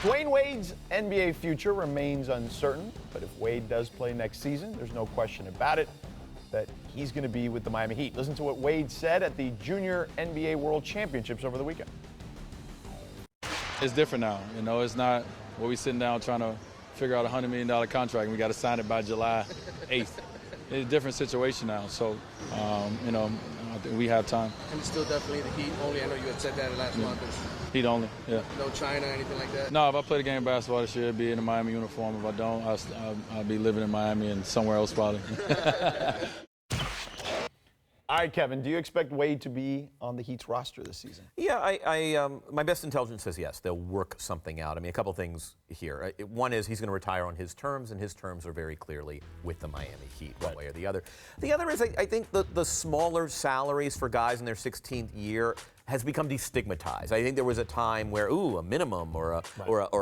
Dwyane Wade's NBA future remains uncertain, but if Wade does play next season, there's no question about it that he's going to be with the Miami Heat. Listen to what Wade said at the Junior NBA World Championships over the weekend. It's different now. You know, it's not where we sitting down trying to figure out a $100 million contract and we got to sign it by July 8th. It's a different situation now. So, you know, I think we have time. And still definitely the Heat only. I know you had said that last month. Heat only, yeah. No China, anything like that? No, if I play the game of basketball this year, it'd be in a Miami uniform. If I don't, I'll be living in Miami and somewhere else probably. All right, Kevin, do you expect Wade to be on the Heat's roster this season? Yeah, my best intelligence says yes. They'll work something out. I mean, a couple things here. One is he's going to retire on his terms, and his terms are very clearly with the Miami Heat, one way or the other. The other is I think the smaller salaries for guys in their 16th year has become destigmatized. I think there was a time where, a minimum or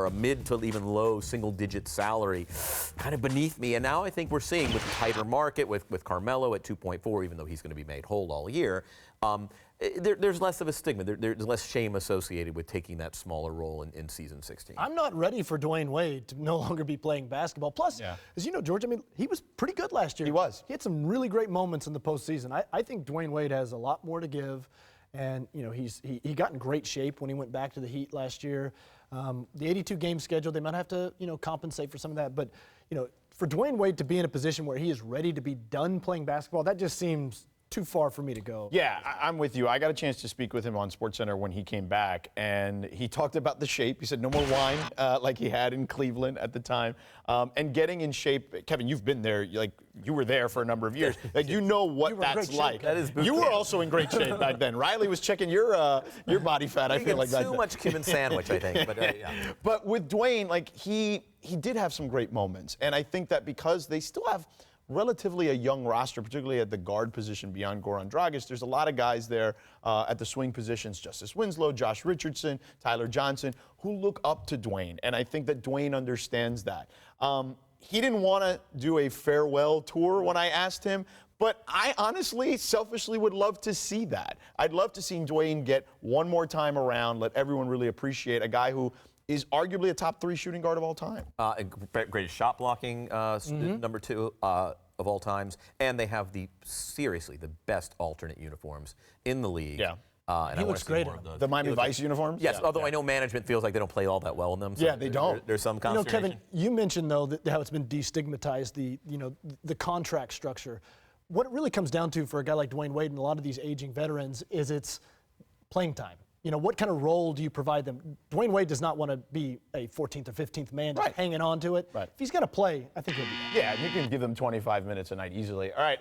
a mid to even low single-digit salary kind of beneath me. And now I think we're seeing with the tighter market, with Carmelo at 2.4, even though he's going to be made whole all year, there's less of a stigma. There's less shame associated with taking that smaller role in season 16. I'm not ready for Dwyane Wade to no longer be playing basketball. Plus, as you know, George, I mean, he was pretty good last year. He was. He had some really great moments in the postseason. I think Dwyane Wade has a lot more to give. And, you know, he got in great shape when he went back to the Heat last year. The 82-game schedule, they might have to, compensate for some of that. But, for Dwyane Wade to be in a position where he is ready to be done playing basketball, that just seems too far for me to go. Yeah, I'm with you. I got a chance to speak with him on SportsCenter when he came back, and he talked about the shape. He said no more wine like he had in Cleveland at the time, and getting in shape. Kevin, you've been there. You were there for a number of years. You know what that's like. That is you were also in great shape back then. Riley was checking your body fat. I feel like that. Too much Cuban sandwich, I think. But, but with Dwyane, he did have some great moments, and I think that because they still have relatively a young roster, particularly at the guard position beyond Goran Dragic. There's a lot of guys there at the swing positions, Justice Winslow, Josh Richardson, Tyler Johnson, who look up to Dwyane, and I think that Dwyane understands that. He didn't want to do a farewell tour when I asked him, but I honestly, selfishly would love to see that. I'd love to see Dwyane get one more time around, let everyone really appreciate a guy who is arguably a top 3 shooting guard of all time. Greatest shot blocking number 2 of all times, and they have seriously the best alternate uniforms in the league. Yeah. And he looks great in the Miami Vice uniforms? Yes, although I know management feels like they don't play all that well in them. So yeah, they don't. There's some consternation. Kevin, you mentioned, though, how it's been destigmatized, the contract structure. What it really comes down to for a guy like Dwyane Wade and a lot of these aging veterans is it's playing time. What kind of role do you provide them? Dwyane Wade does not want to be a 14th or 15th man just hanging on to it. Right. If he's going to play, I think he'll be. Yeah, you can give them 25 minutes a night easily. All right.